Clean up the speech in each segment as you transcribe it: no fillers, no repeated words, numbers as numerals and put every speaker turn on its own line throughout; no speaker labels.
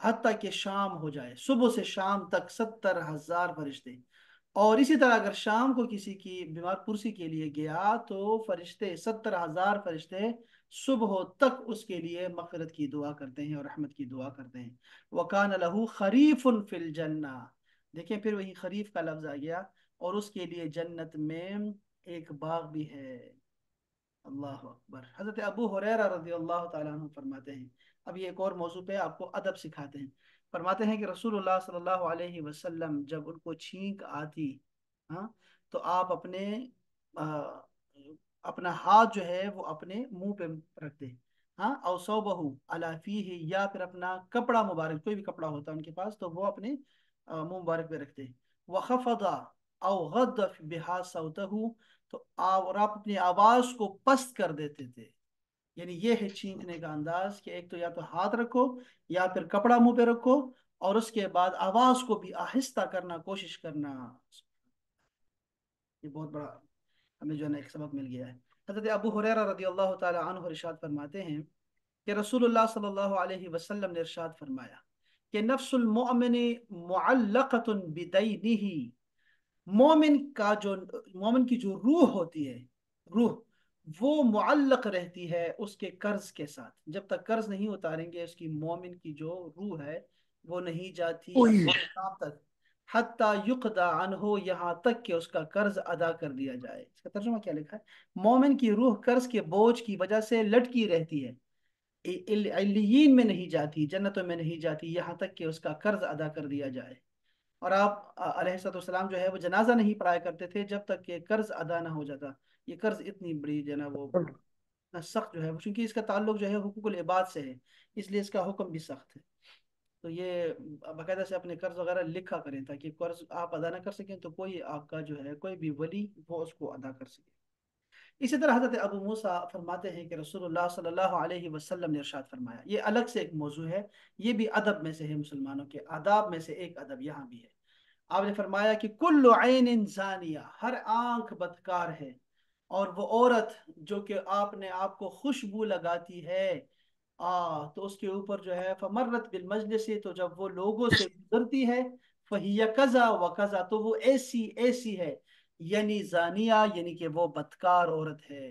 حتیٰ کہ شام ہو جائے، صبح سے شام تک 70,000 فرشتے۔ اور اسی طرح اگر شام کو کسی کی بیمار پرسی کے لیے گیا تو فرشتے 70,000 فرشتے صبح تک اس کے لیے مغفرت کی دعا کرتے ہیں اور رحمت کی دعا کرتے ہیں۔ وَكَانَ لَهُ خَرِيفٌ فِي الْجَنَّةِ، دیکھیں پھر وہی خریف کا لفظ آ گیا، اور اس کے لیے جنت میں ایک باغ بھی ہے۔ اللہ اکبر۔ حضرت ابو ہریرہ رضی اللہ تعالیٰ عنہ فرماتے ہیں، اب یہ ایک اور موضوع پہ آپ کو ادب سکھاتے ہیں، فرماتے ہیں کہ رسول اللہ صلی اللہ علیہ وسلم جب ان کو چھینک آتی، ہاں، تو آپ آ، اپنا ہاتھ جو ہے وہ اپنے منہ پہ رکھتے، ہاں، او صوبہ علی فیہ، یا پھر اپنا کپڑا مبارک، کوئی بھی کپڑا ہوتا ہے ان کے پاس تو وہ اپنے منہ مبارک پہ رکھتے، وخفض او غض بہا صوتہ، تو اور آپ اپنی آواز کو پست کر دیتے تھے۔ یعنی یہ ہے چھینکنے کا انداز، کہ ایک تو یا تو ہاتھ رکھو یا پھر کپڑا منہ پہ رکھو، اور اس کے بعد آواز کو بھی آہستہ کرنا، کوشش کرنا۔ یہ بہت بڑا ہمیں جو ہے نا ایک سبق مل گیا ہے۔ حضرت ابو ہریرہ رضی اللہ تعالی عنہ ارشاد فرماتے ہیں کہ رسول اللہ صلی اللہ علیہ وسلم نے ارشاد فرمایا کہ نفس المؤمن معلقۃ بدینہ، مومن کی جو روح ہوتی ہے، روح وہ معلق رہتی ہے اس کے قرض کے ساتھ، جب تک قرض نہیں اتاریں گے اس کی، مومن کی جو روح ہے وہ نہیں جاتی اپنے مقام تک، حتیٰ یقضى عنہ، یہاں تک کہ اس کا قرض ادا کر دیا جائے۔ اس کا ترجمہ کیا لکھا ہے؟ مومن کی روح قرض کے بوجھ کی وجہ سے لٹکی رہتی ہے، علیین میں نہیں جاتی، جنتوں میں نہیں جاتی، یہاں تک کہ اس کا قرض ادا کر دیا جائے۔ اور آپ علیہ السلام جو ہے وہ جنازہ نہیں پڑھایا کرتے تھے جب تک کہ قرض ادا نہ ہو جاتا۔ یہ قرض اتنی بڑی جو ہے نا وہ اتنا سخت جو ہے، چونکہ اس کا تعلق جو ہے حقوق العباد سے ہے، اس لیے اس کا حکم بھی سخت ہے۔ تو یہ باقاعدہ سے اپنے قرض وغیرہ لکھا کریں، تاکہ قرض آپ ادا نہ کر سکیں تو کوئی آپ کا جو ہے کوئی بھی ولی وہ اس کو ادا کر سکے۔ اسی طرح حضرت ابو موسیٰ فرماتے ہیں کہ رسول اللہ صلی اللہ علیہ وسلم نے ارشاد فرمایا، یہ الگ سے ایک موضوع ہے، یہ بھی ادب میں سے ہے، مسلمانوں کے آداب میں سے ایک ادب یہاں بھی ہے۔ آپ نے فرمایا کہ کل عین زانیہ، ہر آنکھ بدکار ہے، اور وہ عورت جو کہ آپ کو خوشبو لگاتی ہے، تو اس کے اوپر جو ہے فمرت بالمجلس، تو جب وہ لوگوں سے گزرتی ہے، فہی کذا و کذا، تو وہ ایسی ایسی ہے، یعنی زانیہ، یعنی کہ وہ بدکار عورت ہے۔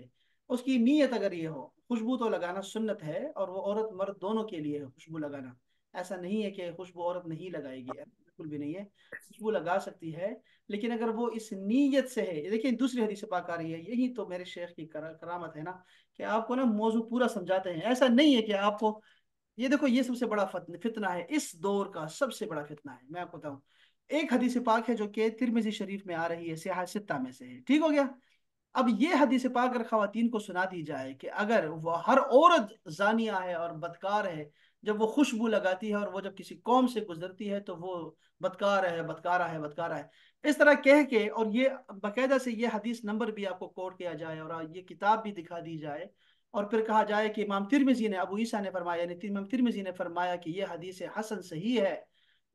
اس کی نیت اگر یہ ہو، خوشبو تو لگانا سنت ہے، اور وہ عورت مرد دونوں کے لیے ہے خوشبو لگانا، ایسا نہیں ہے کہ خوشبو عورت نہیں لگائے گی، بالکل بھی نہیں ہے، خوشبو لگا سکتی ہے، لیکن اگر وہ اس نیت سے ہے، دیکھیں دوسری حدیث پاک آ رہی ہے، یہی تو میرے شیخ کی کرامت ہے نا، کہ آپ کو نا موضوع پورا سمجھاتے ہیں، ایسا نہیں ہے کہ آپ کو، یہ دیکھو یہ سب سے بڑا فتنہ ہے اس دور کا، سب سے بڑا فتنہ ہے، میں آپ کو بتاؤں، ایک حدیث پاک ہے جو کہ ترمذی شریف میں آ رہی ہے، سیاح ستہ میں سے ہے، ٹھیک ہو گیا؟ اب یہ حدیث پاک اگر خواتین کو سنا دی جائے کہ اگر وہ ہر عورت زانیہ ہے اور بدکار ہے جب وہ خوشبو لگاتی ہے، اور وہ جب کسی قوم سے گزرتی ہے تو وہ بدکار ہے، بدکارہ ہے، بدکارہ ہے، اس طرح کہہ کے، اور یہ باقاعدہ سے یہ حدیث نمبر بھی آپ کو کوٹ کیا جائے، اور یہ کتاب بھی دکھا دی جائے، اور پھر کہا جائے کہ امام ترمذی نے، ابو عیسیٰ نے فرمایا، یعنی امام ترمذی نے فرمایا کہ یہ حدیث حسن صحیح ہے،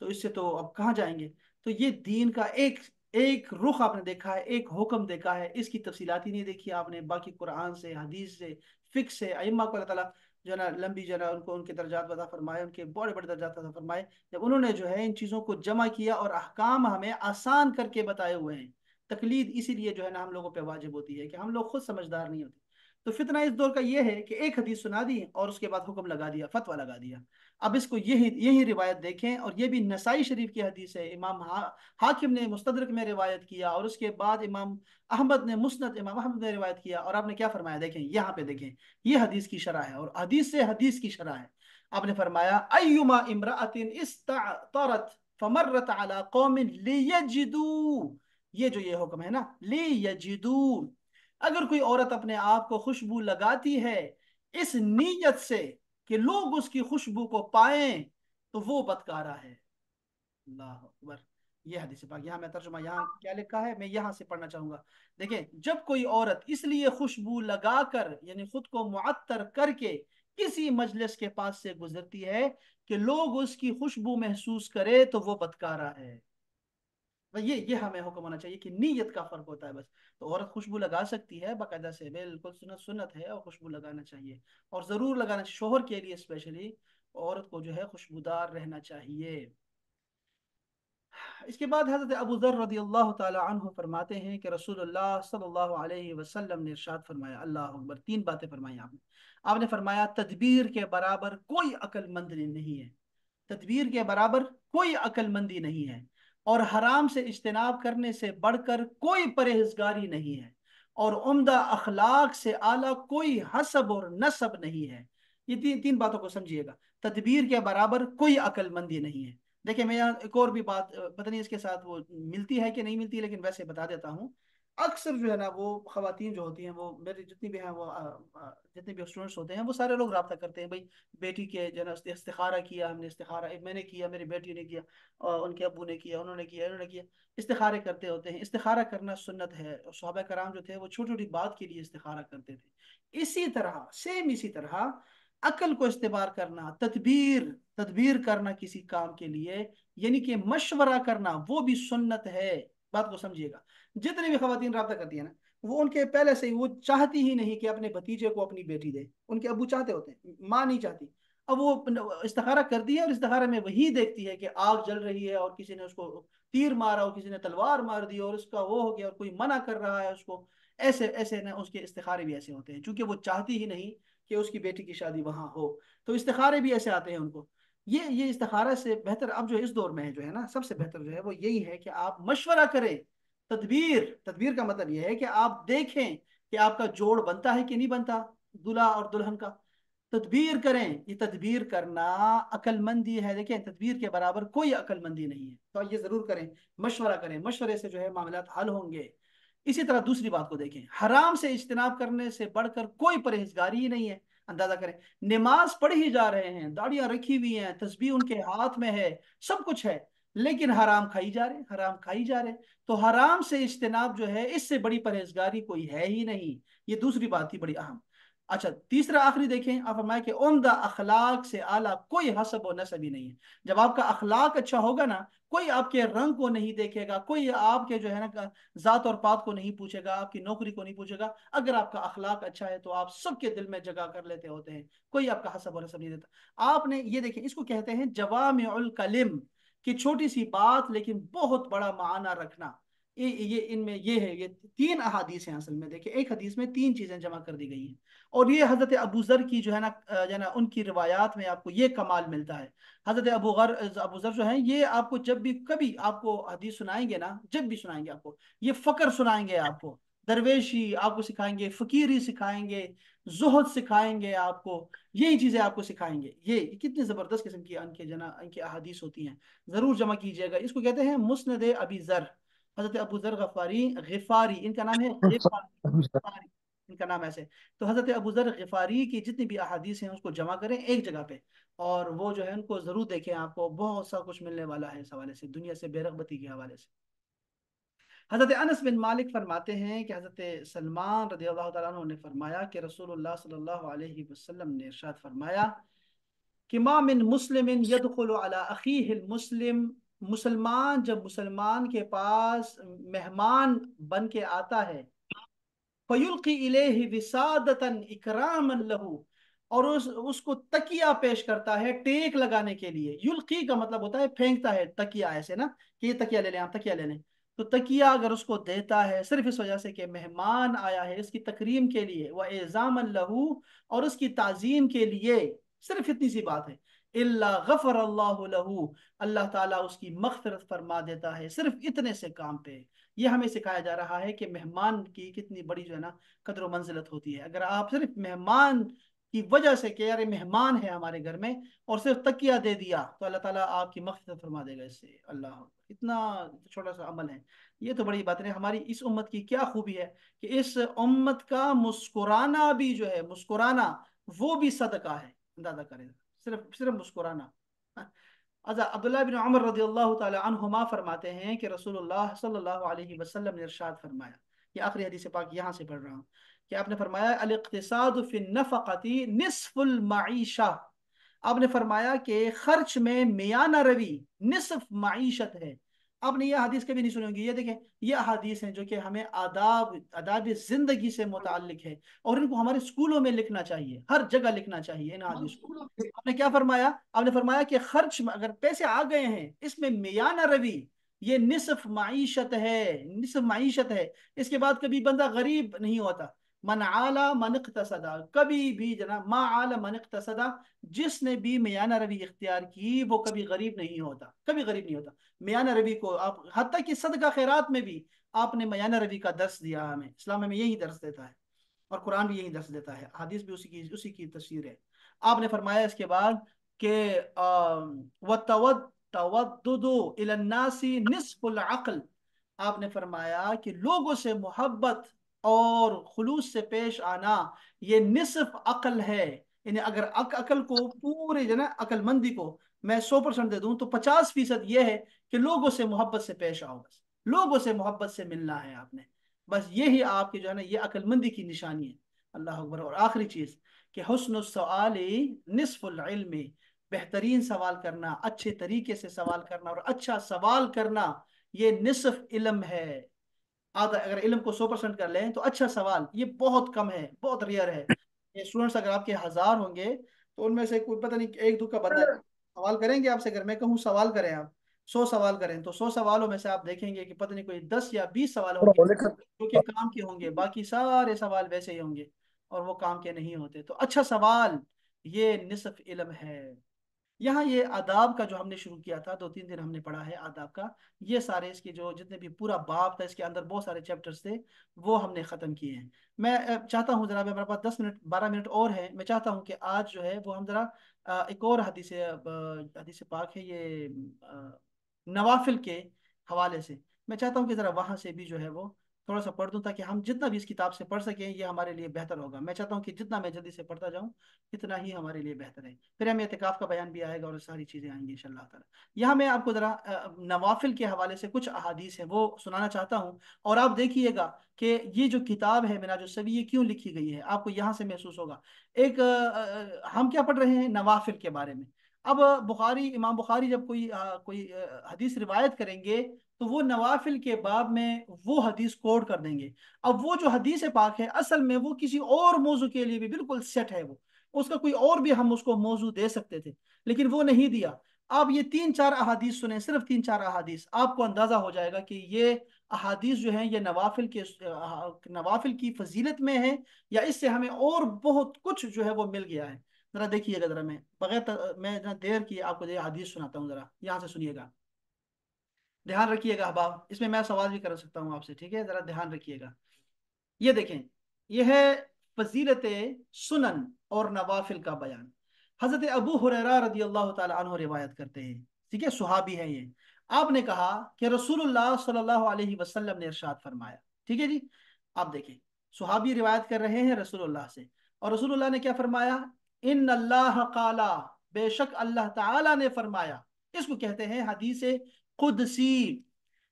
تو اس سے تو اب کہاں جائیں گے؟ تو یہ دین کا ایک ایک رخ آپ نے دیکھا ہے، ایک حکم دیکھا ہے، اس کی تفصیلات ہی نہیں دیکھی آپ نے، باقی قرآن سے، حدیث سے، فقہ سے، ائمہ کو اللہ تعالیٰ جو ہے نا لمبی جو ہے نا ان کو ان کے درجات عطا فرمائے، ان کے بڑے بڑے درجات عطا فرمائے، جب انہوں نے جو ہے ان چیزوں کو جمع کیا اور احکام ہمیں آسان کر کے بتائے ہوئے ہیں۔ تقلید اسی لیے جو ہے نا ہم لوگوں پہ واجب ہوتی ہے کہ ہم لوگ خود سمجھدار نہیں ہوتے۔ تو فتنہ اس دور کا یہ ہے کہ ایک حدیث سنا دی اور اس کے بعد حکم لگا دیا، فتویٰ لگا دیا۔ اب اس کو یہی روایت دیکھیں، اور یہ بھی نسائی شریف کی حدیث ہے، امام حاکم نے مستدرک میں روایت کیا، اور اس کے بعد امام احمد نے مسند امام احمد نے روایت کیا، اور آپ نے کیا فرمایا؟ دیکھیں یہاں پہ دیکھیں، یہ حدیث کی شرح ہے، اور حدیث سے حدیث کی شرح ہے۔ آپ نے فرمایا ایما امرأۃ استعطرت فمرت علی قوم لیجدوا، یہ حکم ہے نا، لیجدوا، اگر کوئی عورت اپنے آپ کو خوشبو لگاتی ہے اس نیت سے کہ لوگ اس کی خوشبو کو پائیں، تو وہ بدکارہ ہے۔ اللہ اکبر۔ یہ حدیث پاک، یہاں میں ترجمہ یہاں کیا لکھا ہے میں یہاں سے پڑھنا چاہوں گا۔ دیکھیں جب کوئی عورت اس لیے خوشبو لگا کر، یعنی خود کو معطر کر کے کسی مجلس کے پاس سے گزرتی ہے کہ لوگ اس کی خوشبو محسوس کرے، تو وہ بدکارہ ہے۔ یہ ہمیں حکم ہونا چاہیے کہ نیت کا فرق ہوتا ہے بس۔ تو عورت خوشبو لگا سکتی ہے باقاعدہ سے، بالکل سنت ہے، اور خوشبو لگانا چاہیے، اور ضرور لگانا چاہیے، شوہر کے لیے اسپیشلی عورت کو جو ہے خوشبودار رہنا چاہیے۔ اس کے بعد حضرت ابو ذر رضی اللہ تعالی عنہ فرماتے ہیں کہ رسول اللہ صلی اللہ علیہ وسلم نے ارشاد فرمایا، اللہ اکبر، تین باتیں فرمائی آپ نے۔ آپ نے فرمایا تدبیر کے برابر کوئی عقل مند نہیں ہے، تدبیر کے برابر کوئی عقل مندی نہیں ہے، اور حرام سے اجتناب کرنے سے بڑھ کر کوئی پرہیزگاری نہیں ہے، اور عمدہ اخلاق سے اعلیٰ کوئی حسب اور نسب نہیں ہے۔ یہ تین تین باتوں کو سمجھیے گا، تدبیر کے برابر کوئی عقل مندی نہیں ہے۔ دیکھیں میں یہاں ایک اور بھی بات، پتہ نہیں اس کے ساتھ وہ ملتی ہے کہ نہیں ملتی، لیکن ویسے بتا دیتا ہوں۔ اکثر جو ہے نا وہ خواتین جو ہوتی ہیں، وہ میری جتنی بھی ہیں وہ جتنے بھی اسٹوڈنٹس ہوتے ہیں، وہ سارے لوگ رابطہ کرتے ہیں بھائی بیٹی کے جو ہے نا استخارہ کیا ہم نے، استخارہ میں نے کیا، میری بیٹی نے کیا، اور ان کے ابو نے کیا، انہوں نے کیا، انہوں نے کیا، استخارے کرتے ہوتے ہیں۔ استخارہ کرنا سنت ہے، اور صحابہ کرام جو تھے وہ چھوٹی چھوٹی بات کے لیے استخارہ کرتے تھے۔ اسی طرح سیم اسی طرح عقل کو استعمال کرنا، تدبیر کرنا کسی کام کے لیے، یعنی کہ مشورہ کرنا، وہ بھی سنت ہے۔ بات کو سمجھیے گا، جتنی بھی خواتین رابطہ کرتی ہیں نا، وہ ان کے پہلے سے ہی وہ چاہتی ہی نہیں کہ اپنے بھتیجے کو اپنی بیٹی دے، ان کے ابو چاہتے ہوتے ہیں، ماں نہیں چاہتی۔ اب وہ استخارہ کرتی ہے، اور استخارہ میں وہی دیکھتی ہے کہ آگ جل رہی ہے، اور کسی نے اس کو تیر مارا، اور کسی نے تلوار مار دی، اور اس کا وہ ہو گیا، اور کوئی منع کر رہا ہے اس کو۔ ایسے ایسے نا اس کے استخارے بھی ایسے ہوتے ہیں، چونکہ وہ چاہتی ہی نہیں کہ اس کی بیٹی کی شادی وہاں ہو، تو استخارے بھی ایسے آتے ہیں ان کو۔ یہ استخارہ سے بہتر اب جو اس دور میں ہے جو ہے نا، سب سے بہتر جو ہے وہ یہی ہے کہ آپ مشورہ کریں۔ تدبیر کا مطلب یہ ہے کہ آپ دیکھیں کہ آپ کا جوڑ بنتا ہے کہ نہیں بنتا، دلہا اور دلہن کا۔ تدبیر کریں، یہ تدبیر کرنا عقل مندی ہے۔ دیکھیں تدبیر کے برابر کوئی عقل مندی نہیں ہے، تو یہ ضرور کریں، مشورہ کریں، مشورے سے جو ہے معاملات حل ہوں گے۔ اسی طرح دوسری بات کو دیکھیں، حرام سے اجتناب کرنے سے بڑھ کر کوئی پرہیزگاری ہی نہیں ہے۔ اندازہ کریں، نماز پڑھی ہی جا رہے ہیں، داڑیاں رکھی ہوئی ہیں، تسبیح ان کے ہاتھ میں ہے، سب کچھ ہے، لیکن حرام کھائی جا رہے، حرام کھائی جا رہے۔ تو حرام سے اجتناب جو ہے، اس سے بڑی پرہیزگاری کوئی ہے ہی نہیں۔ یہ دوسری بات تھی بڑی اہم۔ اچھا، تیسرا آخری دیکھیں، آپ فرمائیں کہ عمدہ اخلاق سے اعلیٰ کوئی حسب و نسب ہی نہیں ہے۔ جب آپ کا اخلاق اچھا ہوگا نا، کوئی آپ کے رنگ کو نہیں دیکھے گا، کوئی آپ کے جو ہے نا ذات اور پات کو نہیں پوچھے گا، آپ کی نوکری کو نہیں پوچھے گا۔ اگر آپ کا اخلاق اچھا ہے تو آپ سب کے دل میں جگہ کر لیتے ہوتے ہیں، کوئی آپ کا حسب و نسب نہیں دیتا۔ آپ نے یہ دیکھیں، اس کو کہتے ہیں جوامع الکلم، کہ چھوٹی سی بات لیکن بہت بڑا معنی رکھنا۔ یہ ان میں یہ ہے، یہ تین احادیث ہیں اصل میں۔ دیکھیں ایک حدیث میں تین چیزیں جمع کر دی گئی ہیں، اور یہ حضرت ابو ذر کی جو ہے نا ان کی روایات میں آپ کو یہ کمال ملتا ہے۔ حضرت ابو ذر جو ہیں، یہ آپ کو جب بھی کبھی آپ کو حدیث سنائیں گے نا، جب بھی سنائیں گے آپ کو، یہ فقر سنائیں گے، آپ کو درویشی آپ کو سکھائیں گے، فقیری سکھائیں گے، زہد سکھائیں گے آپ کو، یہی چیزیں آپ کو سکھائیں گے۔ یہ کتنی زبردست قسم کی ان کی احادیث ہوتی ہیں، ضرور جمع کیجئے گا۔ اس کو کہتے ہیں مسند ابی ذر، حضرت ابو ذر غفاری ان کا نام ہے، غفاری ان کا نام ایسے۔ تو حضرت ابو ذر غفاری کی جتنی بھی احادیث ہیں اس کو جمع کریں ایک جگہ پہ، اور وہ جو ہے ان کو ضرور دیکھیں، آپ کو بہت سا کچھ ملنے والا ہے اس حوالے سے، دنیا سے بے رغبتی کے حوالے سے۔ حضرت انس بن مالک فرماتے ہیں کہ حضرت سلمان رضی اللہ تعالیٰ عنہ نے فرمایا کہ رسول اللہ صلی اللہ علیہ وسلم نے ارشاد فرمایا کہ ما من مسلم يدخل على اخیہ المسلم، مسلمان جب مسلمان کے پاس مہمان بن کے آتا ہے، فیلقی الیہ وسادتا اکراما لہ، اور اس کو تکیہ پیش کرتا ہے ٹیک لگانے کے لیے۔ یلقی کا مطلب ہوتا ہے پھینکتا ہے، تکیہ ایسے نا کہ یہ تکیہ لے لیں، آپ تکیہ لے لیں، تو تکیہ اگر اس کو دیتا ہے صرف اس وجہ سے کہ مہمان آیا ہے، اس کی تکریم کے لیے، وَإِعْظَامًا لَهُ، اور اس کی تعظیم کے لیے، صرف اتنی سی بات ہے، اللہ غفر اللہ لہ، اللہ تعالیٰ اس کی مغفرت فرما دیتا ہے، صرف اتنے سے کام پہ۔ یہ ہمیں سکھایا جا رہا ہے کہ مہمان کی کتنی بڑی جو ہے نا قدر و منزلت ہوتی ہے۔ اگر آپ صرف مہمان کی وجہ سے کہ یار مہمان ہے ہمارے گھر میں، اور صرف تکیہ دے دیا، تو اللہ تعالیٰ آپ کی مغفرت فرما دے گا اس سے۔ اللہ، اتنا چھوٹا سا عمل ہے، یہ تو بڑی بات ہے۔ ہماری اس امت کی کیا خوبی ہے کہ اس امت کا مسکرانا بھی جو ہے، مسکرانا وہ بھی صدقہ ہے، اندازہ کریں، صرف مسکرانا۔ عبداللہ بن عمر رضی اللہ تعالی عنہما فرماتے ہیں کہ رسول اللہ صلی اللہ علیہ وسلم نے ارشاد فرمایا، یہ آخری حدیث پاک یہاں سے پڑھ رہا ہوں، کہ آپ نے فرمایا الاقتصاد فی النفقۃ نصف المعیشہ، آپ نے فرمایا کہ خرچ میں میانہ روی نصف معیشت ہے۔ آپ نے یہ حدیث کبھی نہیں سنی ہوگی. یہ دیکھیں یہ احادیث ہیں جو کہ ہمیں آداب آداب زندگی سے متعلق ہے، اور ان کو ہمارے اسکولوں میں لکھنا چاہیے، ہر جگہ لکھنا چاہیے ان احادیث کو. آپ نے کیا فرمایا؟ آپ نے فرمایا کہ خرچ اگر پیسے آ گئے ہیں اس میں میانہ روی، یہ نصف معیشت ہے، نصف معیشت ہے. اس کے بعد کبھی بندہ غریب نہیں ہوتا. من عالا من اقتصدا، کبھی بھی جناب ما عالا من اقتصدا، جس نے بھی میانہ روی اختیار کی وہ کبھی غریب نہیں ہوتا، کبھی غریب نہیں ہوتا. میانہ روی کو آپ حتیٰ کہ صدقہ خیرات میں بھی آپ نے میانہ روی کا درس دیا ہمیں، اسلام ہمیں یہی درس دیتا ہے، اور قرآن بھی یہی درس دیتا ہے، حدیث بھی اسی کی تفسیر ہے. آپ نے فرمایا اس کے بعد کہ وَتَوَدُّدُ إِلَى النَّاسِ نِصْفُ الْعَقْلِ، آپ نے فرمایا کہ لوگوں سے محبت اور خلوص سے پیش آنا یہ نصف عقل ہے. یعنی اگر عقل کو پورے جو نا عقل مندی کو میں 100% دے دوں تو 50% یہ ہے کہ لوگوں سے محبت سے پیش آؤ، بس لوگوں سے محبت سے ملنا ہے آپ نے، بس یہی آپ کی جو ہے نا یہ عقل مندی کی نشانی ہے. اللہ اکبر. اور آخری چیز کہ حسن السؤال نصف العلم، بہترین سوال کرنا، اچھے طریقے سے سوال کرنا اور اچھا سوال کرنا یہ نصف علم ہے. آدھا اگر علم کو 100% کر لیں تو اچھا سوال یہ بہت کم ہے، بہت ریئر ہے. یہ اسٹوڈنٹس اگر آپ کے 1000 ہوں گے تو ان میں سے کوئی پتہ نہیں ایک دو کا بندہ سوال کریں گے آپ سے. اگر میں کہوں سوال کریں، آپ 100 سوال کریں تو 100 سوالوں میں سے آپ دیکھیں گے کہ پتہ نہیں کوئی 10 یا 20 سوال ہوں گے جو کہ کام کے ہوں گے، باقی سارے سوال ویسے ہی ہوں گے اور وہ کام کے نہیں ہوتے. تو اچھا سوال یہ نصف علم ہے. یہاں یہ آداب کا جو ہم نے شروع کیا تھا 2-3 دن ہم نے پڑھا ہے آداب کا، یہ سارے اس کے جو جتنے بھی پورا باب تھا اس کے اندر بہت سارے چیپٹرز تھے وہ ہم نے ختم کیے ہیں. میں چاہتا ہوں جناب ہمارے پاس 10 منٹ 12 منٹ اور ہیں، میں چاہتا ہوں کہ آج جو ہے وہ ہم ذرا ایک اور حدیث پاک ہے یہ نوافل کے حوالے سے، میں چاہتا ہوں کہ ذرا وہاں سے بھی جو ہے وہ تھوڑا سا پڑھ دوں تاکہ ہم جتنا بھی اس کتاب سے پڑھ سکیں یہ ہمارے لیے بہتر ہوگا. میں چاہتا ہوں کہ جتنا میں جلدی سے پڑھتا جاؤں اتنا ہی ہمارے لیے بہتر ہے. پھر ہمیں اعتکاف کا بیان بھی آئے گا اور ساری چیزیں آئیں گی انشاءاللہ تعالی. یہاں میں آپ کو ذرا نوافل کے حوالے سے کچھ احادیث ہیں وہ سنانا چاہتا ہوں، اور آپ دیکھیے گا کہ یہ جو کتاب ہے منہاج السوی یہ کیوں لکھی گئی ہے، آپ کو یہاں سے محسوس ہوگا. ایک ہم کیا پڑھ رہے ہیں نوافل کے بارے میں. اب امام بخاری جب کوئی حدیث روایت کریں گے تو وہ نوافل کے باب میں وہ حدیث کوٹ کر دیں گے. اب وہ جو حدیث پاک ہے اصل میں وہ کسی اور موضوع کے لیے بھی بالکل سیٹ ہے، وہ اس کا کوئی اور بھی ہم اس کو موضوع دے سکتے تھے لیکن وہ نہیں دیا. آپ یہ 3-4 احادیث سنیں، صرف 3-4 احادیث، آپ کو اندازہ ہو جائے گا کہ یہ احادیث جو ہیں یہ نوافل کی فضیلت میں ہے یا اس سے ہمیں اور بہت کچھ جو ہے وہ مل گیا ہے. ذرا دیکھیے گا، ذرا میں اتنا دیر کی آپ کو یہ حدیث سناتا ہوں، ذرا یہاں سے سنیے گا، دھیان رکھیے گا احباب. اس میں سوال بھی کر سکتا ہوں آپ سے، ٹھیک ہے؟ ذرا دھیان رکھیے گا. یہ دیکھیں یہ ہے فضیلت سنن اور نوافل کا بیان. حضرت ابو ہریرہ رضی اللہ تعالی عنہ روایت کرتے ہیں، ٹھیک ہے، صحابی ہیں یہ. آپ نے کہا کہ رسول اللہ صلی اللہ علیہ وسلم نے ارشاد فرمایا. ٹھیک ہے جی، آپ دیکھیں صحابی روایت کر رہے ہیں رسول اللہ سے، اور رسول اللہ نے کیا فرمایا؟ ان اللہ قالا، بے شک اللہ تعالی نے فرمایا. اس کو کہتے ہیں حدیث قدسی.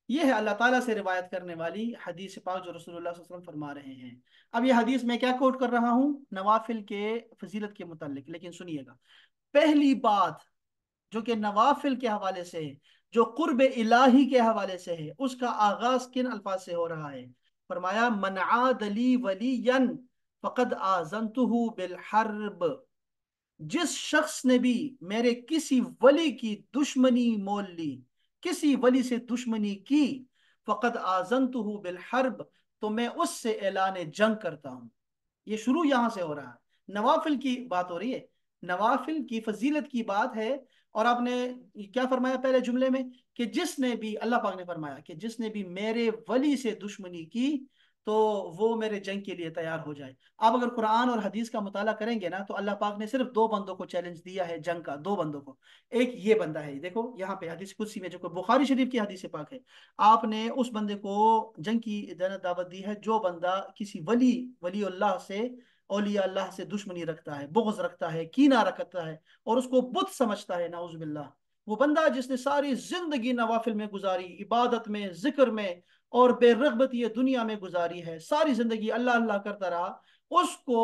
یہ ہے اللہ تعالیٰ سے روایت کرنے والی حدیث پاک جو رسول اللہ صلی اللہ علیہ وسلم فرما رہے ہیں. اب یہ حدیث میں کیا کوٹ کر رہا ہوں؟ نوافل کے فضیلت کے متعلق. لیکن سنیے گا، پہلی بات جو کہ نوافل کے حوالے سے ہے، جو قرب الہی کے حوالے سے ہے، اس کا آغاز کن الفاظ سے ہو رہا ہے؟ فرمایا من عاد لی ولیا فقد آذنتہ بالحرب. جس شخص نے بھی میرے کسی ولی کی دشمنی مول لی، کسی ولی سے دشمنی کی، فقد آذنتہ بالحرب، تو میں اس سے اعلان جنگ کرتا ہوں. یہ شروع یہاں سے ہو رہا ہے، نوافل کی بات ہو رہی ہے، نوافل کی فضیلت کی بات ہے. اور آپ نے کیا فرمایا پہلے جملے میں؟ کہ جس نے بھی، اللہ پاک نے فرمایا کہ جس نے بھی میرے ولی سے دشمنی کی تو وہ میرے جنگ کے لیے تیار ہو جائے. آپ اگر قرآن اور حدیث کا مطالعہ کریں گے نا تو اللہ پاک نے صرف 2 بندوں کو چیلنج دیا ہے جنگ کا، 2 بندوں کو. ایک یہ بندہ ہے، دیکھو یہاں پہ حدیث قدسی میں جو کہ بخاری شریف کی حدیث پاک ہے، آپ نے اس بندے کو جنگ کی دعوت دی ہے جو بندہ کسی ولی اللہ سے، اولیاء اللہ سے دشمنی رکھتا ہے، بغض رکھتا ہے، کینہ رکھتا ہے اور اس کو بت سمجھتا ہے، نعوذ باللہ. وہ بندہ جس نے ساری زندگی نوافل میں گزاری، عبادت میں، ذکر میں اور بے رغبت یہ دنیا میں گزاری ہے، ساری زندگی اللہ اللہ کرتا رہا، اس کو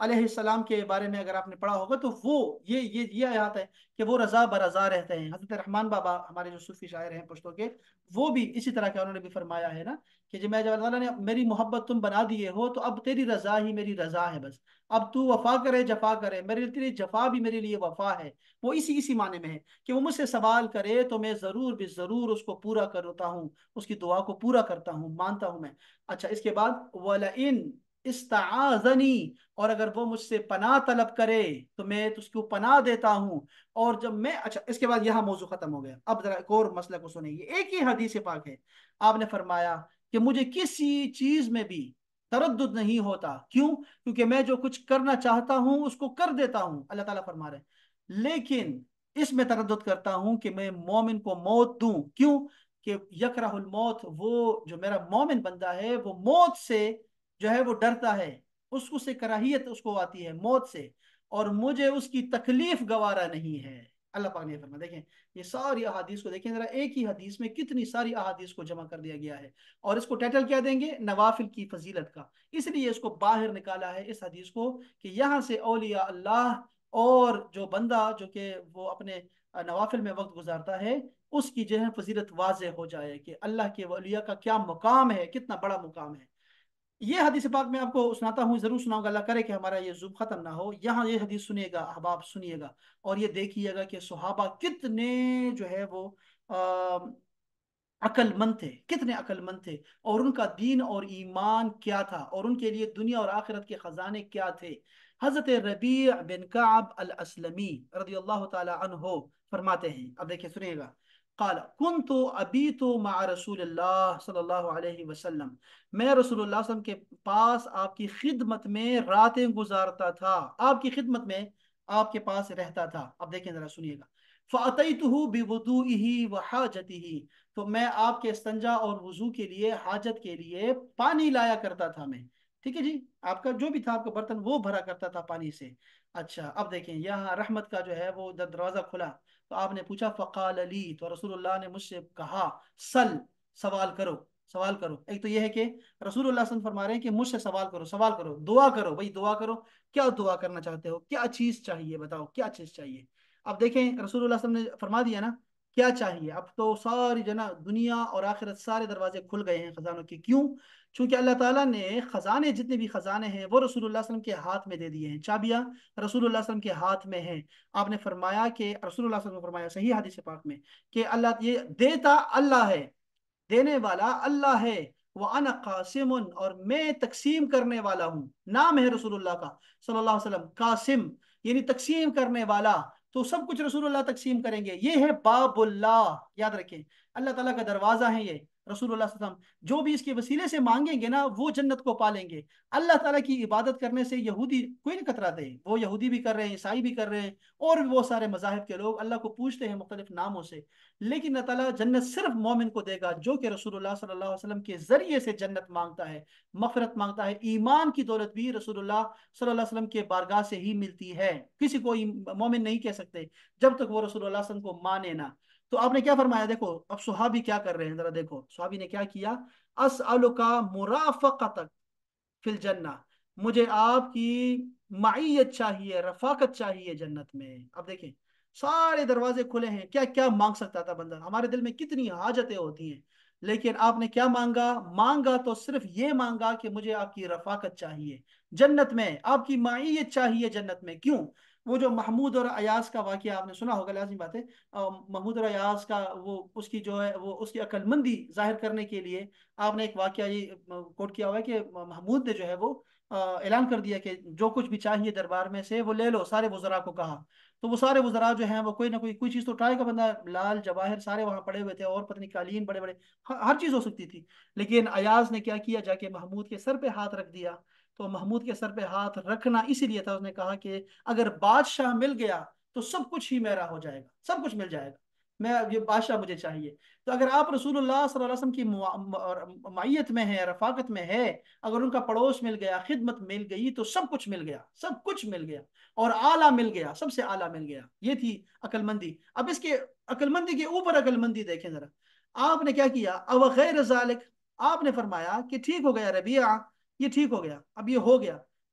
علیہ السلام کے بارے میں اگر آپ نے پڑھا ہوگا تو وہ یہ آیات ہے کہ وہ رضا برضا رہتے ہیں. حضرت رحمان بابا ہمارے جو صوفی شاعر ہیں پشتوں کے، وہ بھی اسی طرح کا انہوں نے بھی فرمایا ہے نا کہ جب میں، جب اللہ تعالیٰ نے میری محبت تم بنا دیے ہو تو اب تیری رضا ہی میری رضا ہے بس. اب تو وفا کرے جفا کرے، میرے تیری جفا بھی میرے لیے وفا ہے. وہ اسی معنی میں ہے کہ وہ مجھ سے سوال کرے تو میں ضرور بھی ضرور اس کو پورا کرتا ہوں، اس کی دعا کو پورا کرتا ہوں، مانتا ہوں میں. اچھا اس کے بعد وَلَئِنْ استعاذنی، اور اگر وہ مجھ سے پناہ طلب کرے تو میں اس کو پناہ دیتا ہوں. اور جب میں، اچھا اس کے بعد یہاں موضوع ختم ہو گیا. اب ذرا ایک اور مسئلہ کو سنیں. یہ ایک ہی حدیث پاک ہے. آپ نے فرمایا کہ مجھے کسی چیز میں بھی تردد نہیں ہوتا. کیوں؟ کیونکہ میں جو کچھ کرنا چاہتا ہوں اس کو کر دیتا ہوں. اللہ تعالیٰ فرما رہے ہیں لیکن اس میں تردد کرتا ہوں کہ میں مومن کو موت دوں. کیوں؟ کہ یکرہ الموت، وہ جو میرا مومن بندہ ہے وہ موت سے جو ہے وہ ڈرتا ہے، اس کو سے کراہیت اس کو آتی ہے موت سے، اور مجھے اس کی تکلیف گوارا نہیں ہے. اللہ پاک نے فرمایا. دیکھیں یہ ساری احادیث کو دیکھیں ذرا، ایک ہی حدیث میں کتنی ساری احادیث کو جمع کر دیا گیا ہے. اور اس کو ٹائٹل کیا دیں گے؟ نوافل کی فضیلت کا. اس لیے اس کو باہر نکالا ہے اس حدیث کو کہ یہاں سے اولیاء اللہ اور جو بندہ جو کہ وہ اپنے نوافل میں وقت گزارتا ہے اس کی جو ہے فضیلت واضح ہو جائے کہ اللہ کے اولیاء کا کیا مقام ہے، کتنا بڑا مقام ہے. یہ حدیث پاک میں آپ کو سناتا ہوں، ضرور سناؤں گا. اللہ کرے کہ ہمارا یہ زوم ختم نہ ہو. یہاں یہ حدیث سنیے گا احباب، سنیے گا اور یہ دیکھیے گا کہ صحابہ کتنے جو ہے وہ عقل مند تھے، کتنے عقل مند تھے، اور ان کا دین اور ایمان کیا تھا، اور ان کے لیے دنیا اور آخرت کے خزانے کیا تھے. حضرت ربیع بن کعب الاسلمی رضی اللہ تعالی عنہ فرماتے ہیں، اب دیکھیں سنیے گا. قال كنت ابیت مع رسول اللہ صلی اللہ علیہ وسلم، میں رسول اللہ صلی اللہ علیہ وسلم کے پاس آپ کی خدمت میں راتیں گزارتا تھا، آپ کی خدمت میں آپ کے پاس رہتا تھا. اب دیکھیں ذرا سنیے گا. فَأَتَيْتُهُ بِوُضُوئِهِ وَحَاجَتِهِ، تو میں آپ کے استنجا اور وضو کے لیے، حاجت کے لیے پانی لایا کرتا تھا میں. ٹھیک ہے جی، آپ کا جو بھی تھا آپ کا برتن وہ بھرا کرتا تھا پانی سے. اچھا اب دیکھیں یہاں رحمت کا جو ہے وہ دروازہ کھلا تو آپ نے پوچھا فقال لی، تو رسول اللہ نے مجھ سے کہا سل، سوال کرو، سوال کرو. ایک تو یہ ہے کہ رسول اللہ صلی اللہ علیہ وسلم فرما رہے ہیں کہ مجھ سے سوال کرو، سوال کرو، دعا کرو. بھائی دعا کرو، کیا دعا کرنا چاہتے ہو؟ کیا چیز چاہیے بتاؤ، کیا چیز چاہیے؟ اب دیکھیں رسول اللہ صلی اللہ علیہ وسلم نے فرما دیا نا کیا چاہیے. اب تو ساری دنیا اور آخرت سارے دروازے کھل گئے ہیں خزانوں کے. کیوں؟ چونکہ اللہ تعالیٰ نے خزانے، جتنے بھی خزانے ہیں وہ رسول اللہ صلی اللہ علیہ وسلم کے ہاتھ میں دے دیے ہیں. چابیاں رسول اللہ صلی اللہ علیہ وسلم کے ہاتھ میں ہیں. آپ نے فرمایا کہ رسول اللہ صلی اللہ علیہ وسلم نے فرمایا صحیح حدیث پاک میں کہ اللہ یہ دیتا اللہ ہے، دینے والا اللہ ہے. وَأَنَا قَاسِمٌ، اور میں تقسیم کرنے والا ہوں. نام ہے رسول اللہ کا صلی اللہ علیہ وسلم قاسم، یعنی تقسیم کرنے والا. تو سب کچھ رسول اللہ تقسیم کریں گے. یہ ہے باب اللہ، یاد رکھیں اللہ تعالیٰ کا دروازہ ہے یہ رسول اللہ صلی اللہ علیہ وسلم. جو بھی اس کے وسیلے سے مانگیں گے نا وہ جنت کو پالیں گے. اللہ تعالیٰ کی عبادت کرنے سے یہودی کوئی نہیں کتراتے، وہ یہودی بھی کر رہے ہیں، عیسائی بھی کر رہے ہیں، اور بھی بہت سارے مذاہب کے لوگ اللہ کو پوچھتے ہیں مختلف ناموں سے. لیکن اللہ تعالیٰ جنت صرف مومن کو دے گا جو کہ رسول اللہ صلی اللہ علیہ وسلم کے ذریعے سے جنت مانگتا ہے، مغفرت مانگتا ہے. ایمان کی دولت بھی رسول اللہ صلی اللہ علیہ وسلم کے بارگاہ سے ہی ملتی ہے. کسی کو مومن نہیں کہہ سکتے جب تک وہ رسول اللہ صلی اللہ علیہ وسلم کو مانے نہ. تو آپ نے کیا فرمایا؟ دیکھو اب صحابی کیا کر رہے ہیں، ذرا دیکھو صحابی نے کیا کیا. اسألک مرافقتک فی الجنہ، مجھے آپ کی معیت چاہیے، رفاقت چاہیے جنت میں. اب دیکھیں سارے دروازے کھلے ہیں، کیا کیا مانگ سکتا تھا بندہ. ہمارے دل میں کتنی حاجتیں ہوتی ہیں، لیکن آپ نے کیا مانگا؟ مانگا تو صرف یہ مانگا کہ مجھے آپ کی رفاقت چاہیے جنت میں، آپ کی معیت چاہیے جنت میں. کیوں؟ وہ جو محمود اور ایاز کا واقعہ آپ نے سنا ہوگا، لازمی بات ہے. محمود اور ایاز کا وہ اس کی جو ہے وہ اس کی عقل مندی ظاہر کرنے کے لیے آپ نے ایک واقعہ یہ کوٹ کیا ہوا ہے کہ محمود نے جو ہے وہ اعلان کر دیا کہ جو کچھ بھی چاہیے دربار میں سے وہ لے لو. سارے وزراء کو کہا تو وہ سارے وزراء جو ہیں وہ کوئی نہ کوئی چیز تو اٹھائے گا بندہ. لال جواہر سارے وہاں پڑے ہوئے تھے، اور پتنی قالین بڑے بڑے، ہر چیز ہو سکتی تھی. لیکن ایاز نے کیا کیا؟ جا کے محمود کے سر پہ ہاتھ رکھ دیا. تو محمود کے سر پہ ہاتھ رکھنا اسی لیے تھا، اس نے کہا کہ اگر بادشاہ مل گیا تو سب کچھ ہی میرا ہو جائے گا، سب کچھ مل جائے گا، میں یہ بادشاہ مجھے چاہیے. تو اگر آپ رسول اللہ صلی اللہ علیہ وسلم کی معیت میں ہے، رفاقت میں ہے، اگر ان کا پڑوس مل گیا، خدمت مل گئی، تو سب کچھ مل گیا، سب کچھ مل گیا، اور اعلیٰ مل گیا، سب سے اعلیٰ مل گیا. یہ تھی عقل مندی. اب اس کے عقل مندی کے اوپر عقل مندی دیکھیں ذرا. آپ نے کیا کیا؟ او غیر ذالک، آپ نے فرمایا کہ ٹھیک ہو گیا ربیعہ، یہ ٹھیک ہو گیا، اب یہ ہو گیا.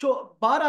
12